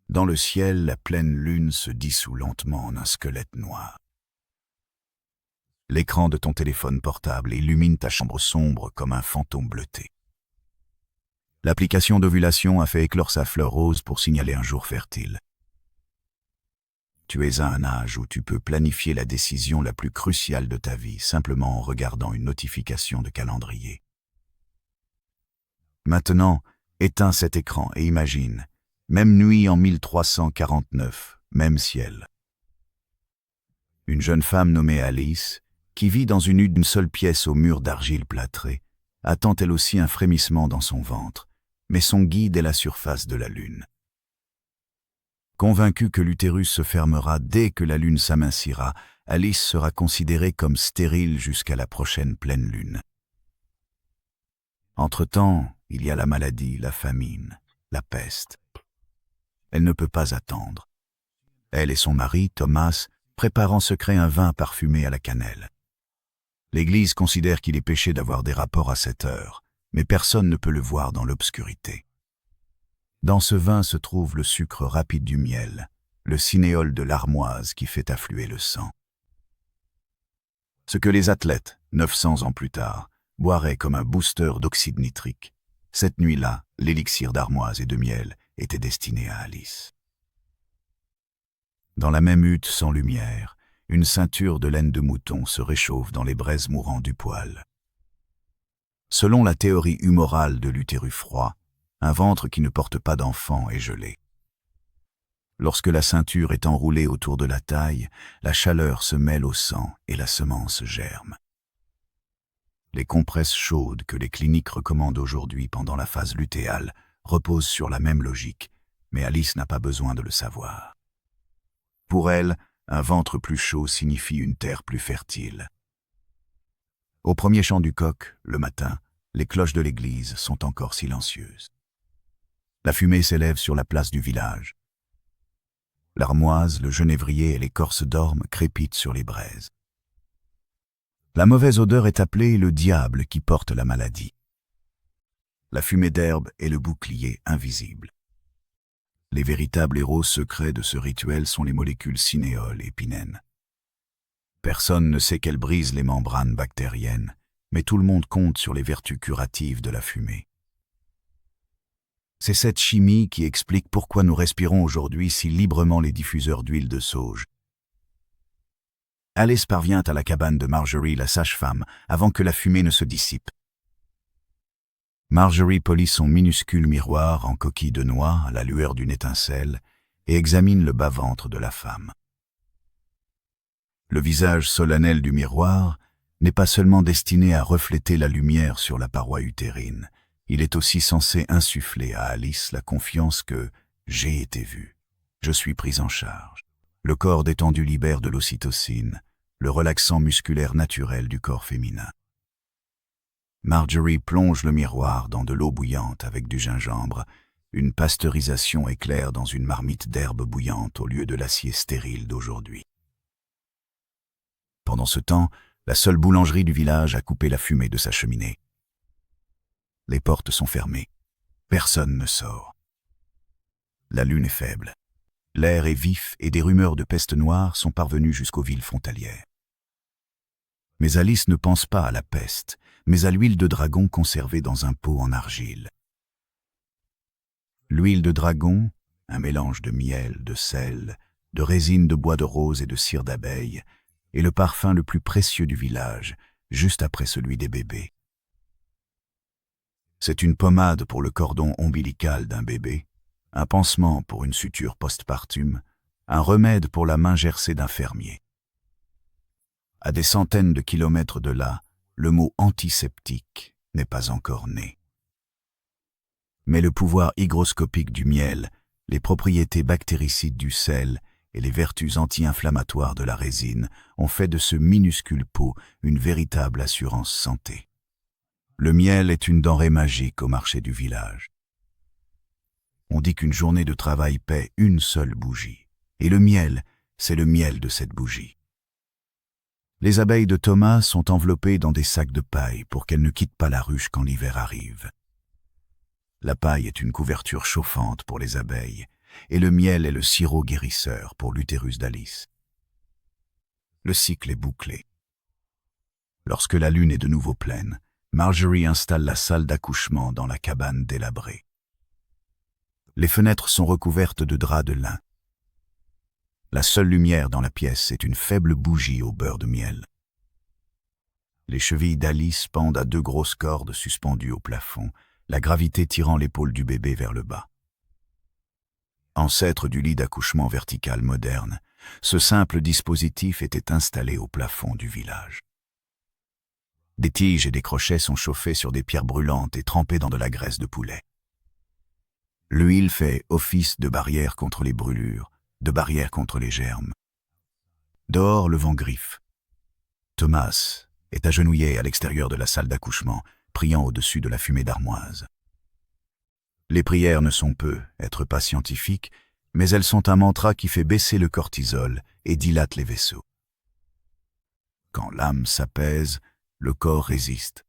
Dans le ciel, la pleine lune se dissout lentement en un squelette noir. L'écran de ton téléphone portable illumine ta chambre sombre comme un fantôme bleuté. L'application d'ovulation a fait éclore sa fleur rose pour signaler un jour fertile. Tu es à un âge où tu peux planifier la décision la plus cruciale de ta vie simplement en regardant une notification de calendrier. Maintenant, éteins cet écran et imagine, même nuit en 1349, même ciel. Une jeune femme nommée Alice, qui vit dans une seule pièce au mur d'argile plâtrée, attend elle aussi un frémissement dans son ventre, mais son guide est la surface de la lune. Convaincue que l'utérus se fermera dès que la lune s'amincira, Alice sera considérée comme stérile jusqu'à la prochaine pleine lune. Entre-temps, il y a la maladie, la famine, la peste. Elle ne peut pas attendre. Elle et son mari, Thomas, préparent en secret un vin parfumé à la cannelle. L'Église considère qu'il est péché d'avoir des rapports à cette heure, mais personne ne peut le voir dans l'obscurité. Dans ce vin se trouve le sucre rapide du miel, le cinéole de l'armoise qui fait affluer le sang. Ce que les athlètes, 900 ans plus tard, boiraient comme un booster d'oxyde nitrique, cette nuit-là, l'élixir d'armoise et de miel était destiné à Alice. Dans la même hutte sans lumière, une ceinture de laine de mouton se réchauffe dans les braises mourantes du poêle. Selon la théorie humorale de l'utérus froid, un ventre qui ne porte pas d'enfant est gelé. Lorsque la ceinture est enroulée autour de la taille, la chaleur se mêle au sang et la semence germe. Les compresses chaudes que les cliniques recommandent aujourd'hui pendant la phase lutéale reposent sur la même logique, mais Alice n'a pas besoin de le savoir. Pour elle, un ventre plus chaud signifie une terre plus fertile. Au premier chant du coq, le matin, les cloches de l'église sont encore silencieuses. La fumée s'élève sur la place du village. L'armoise, le genévrier et l'écorce d'orme crépitent sur les braises. La mauvaise odeur est appelée le diable qui porte la maladie. La fumée d'herbe est le bouclier invisible. Les véritables héros secrets de ce rituel sont les molécules cinéole et pinène. Personne ne sait qu'elles brisent les membranes bactériennes, mais tout le monde compte sur les vertus curatives de la fumée. C'est cette chimie qui explique pourquoi nous respirons aujourd'hui si librement les diffuseurs d'huile de sauge. Alice parvient à la cabane de Marjorie, la sage-femme, avant que la fumée ne se dissipe. Marjorie polit son minuscule miroir en coquille de noix à la lueur d'une étincelle et examine le bas-ventre de la femme. Le visage solennel du miroir n'est pas seulement destiné à refléter la lumière sur la paroi utérine, il est aussi censé insuffler à Alice la confiance que « j'ai été vue, je suis prise en charge ». Le corps détendu libère de l'ocytocine, le relaxant musculaire naturel du corps féminin. Marjorie plonge le miroir dans de l'eau bouillante avec du gingembre, une pasteurisation éclaire dans une marmite d'herbe bouillante au lieu de l'acier stérile d'aujourd'hui. Pendant ce temps, la seule boulangerie du village a coupé la fumée de sa cheminée. Les portes sont fermées. Personne ne sort. La lune est faible. L'air est vif et des rumeurs de peste noire sont parvenues jusqu'aux villes frontalières. Mais Alice ne pense pas à la peste, mais à l'huile de dragon conservée dans un pot en argile. L'huile de dragon, un mélange de miel, de sel, de résine de bois de rose et de cire d'abeille, est le parfum le plus précieux du village, juste après celui des bébés. C'est une pommade pour le cordon ombilical d'un bébé, un pansement pour une suture postpartum, un remède pour la main gercée d'un fermier. À des centaines de kilomètres de là, le mot antiseptique n'est pas encore né. Mais le pouvoir hygroscopique du miel, les propriétés bactéricides du sel et les vertus anti-inflammatoires de la résine ont fait de ce minuscule pot une véritable assurance santé. Le miel est une denrée magique au marché du village. On dit qu'une journée de travail paie une seule bougie, et le miel, c'est le miel de cette bougie. Les abeilles de Thomas sont enveloppées dans des sacs de paille pour qu'elles ne quittent pas la ruche quand l'hiver arrive. La paille est une couverture chauffante pour les abeilles, et le miel est le sirop guérisseur pour l'utérus d'Alice. Le cycle est bouclé. Lorsque la lune est de nouveau pleine, Marjorie installe la salle d'accouchement dans la cabane délabrée. Les fenêtres sont recouvertes de draps de lin. La seule lumière dans la pièce est une faible bougie au beurre de miel. Les chevilles d'Alice pendent à 2 grosses cordes suspendues au plafond, la gravité tirant l'épaule du bébé vers le bas. Ancêtre du lit d'accouchement vertical moderne, ce simple dispositif était installé au plafond du village. Des tiges et des crochets sont chauffés sur des pierres brûlantes et trempés dans de la graisse de poulet. L'huile fait office de barrière contre les brûlures, de barrière contre les germes. Dehors, le vent griffe. Thomas est agenouillé à l'extérieur de la salle d'accouchement, priant au-dessus de la fumée d'armoise. Les prières ne sont peu, être pas scientifiques, mais elles sont un mantra qui fait baisser le cortisol et dilate les vaisseaux. Quand l'âme s'apaise, le corps résiste.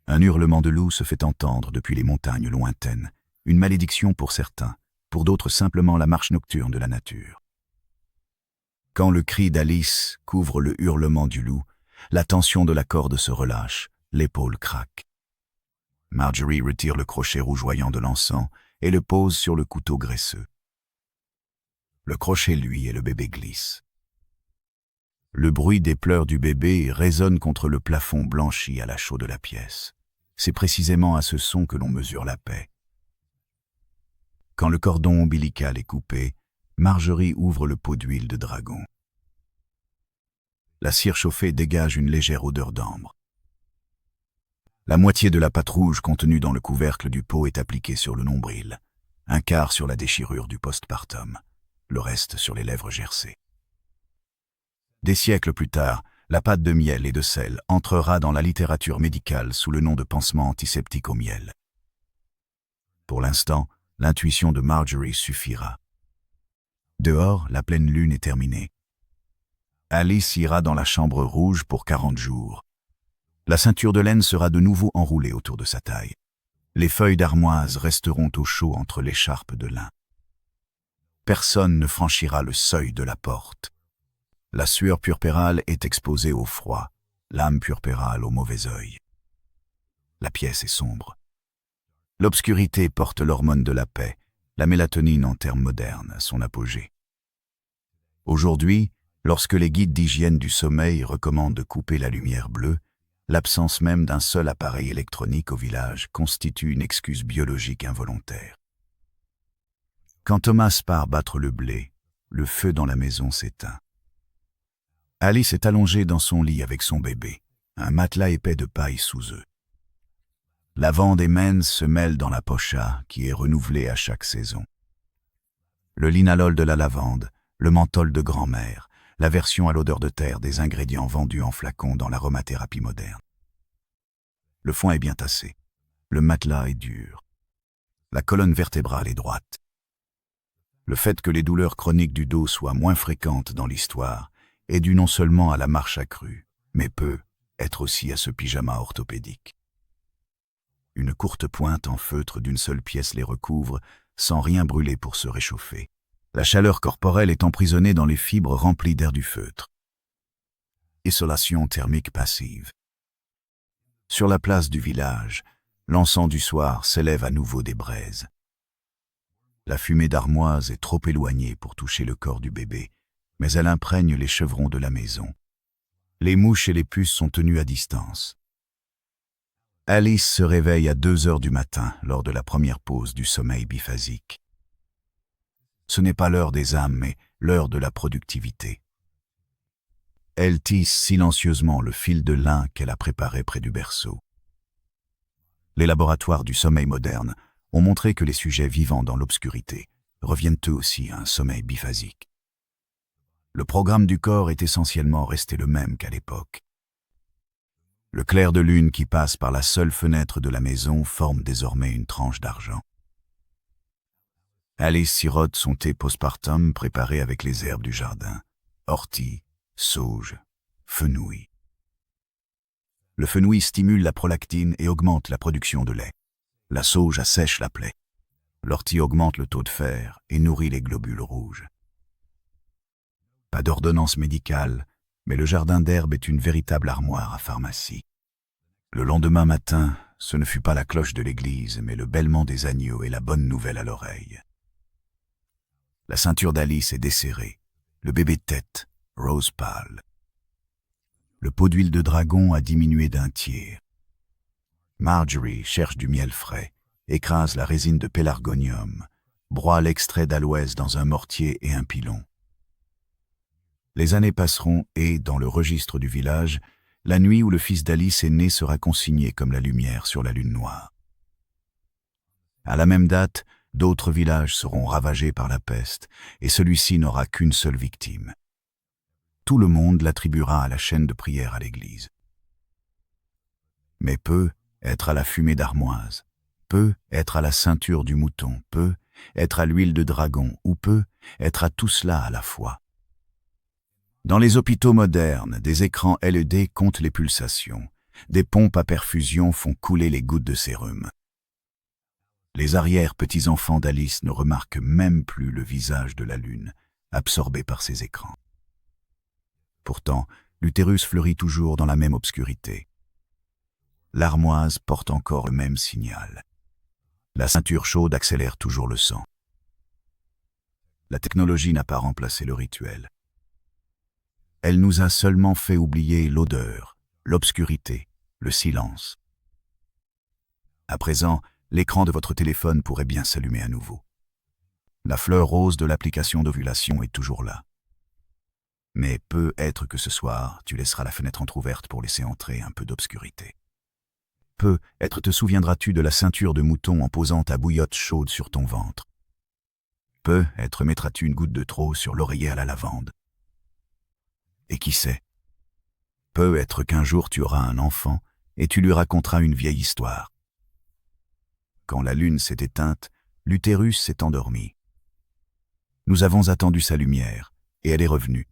Un hurlement de loup se fait entendre depuis les montagnes lointaines, une malédiction pour certains, pour d'autres simplement la marche nocturne de la nature. Quand le cri d'Alice couvre le hurlement du loup, la tension de la corde se relâche, l'épaule craque. Marjorie retire le crochet rougeoyant de l'encens et le pose sur le couteau graisseux. Le crochet luit et le bébé glisse. Le bruit des pleurs du bébé résonne contre le plafond blanchi à la chaux de la pièce. C'est précisément à ce son que l'on mesure la paix. Quand le cordon ombilical est coupé, Marjorie ouvre le pot d'huile de dragon. La cire chauffée dégage une légère odeur d'ambre. La moitié de la pâte rouge contenue dans le couvercle du pot est appliquée sur le nombril, un quart sur la déchirure du postpartum, le reste sur les lèvres gercées. Des siècles plus tard, la pâte de miel et de sel entrera dans la littérature médicale sous le nom de pansement antiseptique au miel. Pour l'instant, l'intuition de Marjorie suffira. Dehors, la pleine lune est terminée. Alice ira dans la chambre rouge pour 40 jours. La ceinture de laine sera de nouveau enroulée autour de sa taille. Les feuilles d'armoise resteront au chaud entre l'écharpe de lin. Personne ne franchira le seuil de la porte. La sueur purpérale est exposée au froid, l'âme purpérale au mauvais œil. La pièce est sombre. L'obscurité porte l'hormone de la paix, la mélatonine en termes modernes, à son apogée. Aujourd'hui, lorsque les guides d'hygiène du sommeil recommandent de couper la lumière bleue, l'absence même d'un seul appareil électronique au village constitue une excuse biologique involontaire. Quand Thomas part battre le blé, le feu dans la maison s'éteint. Alice est allongée dans son lit avec son bébé, un matelas épais de paille sous eux. Lavande et menthe se mêlent dans la pocha qui est renouvelée à chaque saison. Le linalol de la lavande, le menthol de grand-mère, la version à l'odeur de terre des ingrédients vendus en flacons dans l'aromathérapie moderne. Le foin est bien tassé, le matelas est dur, la colonne vertébrale est droite. Le fait que les douleurs chroniques du dos soient moins fréquentes dans l'histoire est dû non seulement à la marche accrue, mais peut être aussi à ce pyjama orthopédique. Une courte pointe en feutre d'une seule pièce les recouvre, sans rien brûler pour se réchauffer. La chaleur corporelle est emprisonnée dans les fibres remplies d'air du feutre. Isolation thermique passive. Sur la place du village, l'encens du soir s'élève à nouveau des braises. La fumée d'armoise est trop éloignée pour toucher le corps du bébé, mais elle imprègne les chevrons de la maison. Les mouches et les puces sont tenues à distance. Alice se réveille à 2 heures du matin lors de la première pause du sommeil biphasique. Ce n'est pas l'heure des âmes, mais l'heure de la productivité. Elle tisse silencieusement le fil de lin qu'elle a préparé près du berceau. Les laboratoires du sommeil moderne ont montré que les sujets vivant dans l'obscurité reviennent eux aussi à un sommeil biphasique. Le programme du corps est essentiellement resté le même qu'à l'époque. Le clair de lune qui passe par la seule fenêtre de la maison forme désormais une tranche d'argent. Alice sirote son thé postpartum préparé avec les herbes du jardin, ortie, sauge, fenouil. Le fenouil stimule la prolactine et augmente la production de lait. La sauge assèche la plaie. L'ortie augmente le taux de fer et nourrit les globules rouges. Pas d'ordonnance médicale, mais le jardin d'herbe est une véritable armoire à pharmacie. Le lendemain matin, ce ne fut pas la cloche de l'église, mais le bêlement des agneaux et la bonne nouvelle à l'oreille. La ceinture d'Alice est desserrée, le bébé tête, rose pâle. Le pot d'huile de dragon a diminué d'un tiers. Marjorie cherche du miel frais, écrase la résine de pélargonium, broie l'extrait d'aloès dans un mortier et un pilon. Les années passeront et, dans le registre du village, la nuit où le fils d'Alice est né sera consignée comme la lumière sur la lune noire. À la même date, d'autres villages seront ravagés par la peste, et celui-ci n'aura qu'une seule victime. Tout le monde l'attribuera à la chaîne de prière à l'église. Mais peut être à la fumée d'armoise, peut être à la ceinture du mouton, peut être à l'huile de dragon, ou peut être à tout cela à la fois. Dans les hôpitaux modernes, des écrans LED comptent les pulsations, des pompes à perfusion font couler les gouttes de sérum. Les arrière-petits-enfants d'Alice ne remarquent même plus le visage de la lune, absorbé par ces écrans. Pourtant, l'utérus fleurit toujours dans la même obscurité. L'armoise porte encore le même signal. La ceinture chaude accélère toujours le sang. La technologie n'a pas remplacé le rituel. Elle nous a seulement fait oublier l'odeur, l'obscurité, le silence. À présent, l'écran de votre téléphone pourrait bien s'allumer à nouveau. La fleur rose de l'application d'ovulation est toujours là. Mais peut être que ce soir, tu laisseras la fenêtre entr'ouverte pour laisser entrer un peu d'obscurité. Peut être te souviendras-tu de la ceinture de mouton en posant ta bouillotte chaude sur ton ventre. Peut être mettras-tu une goutte de trop sur l'oreiller à la lavande. Et qui sait, peut être qu'un jour tu auras un enfant et tu lui raconteras une vieille histoire. Quand la lune s'est éteinte, l'utérus s'est endormi. Nous avons attendu sa lumière et elle est revenue.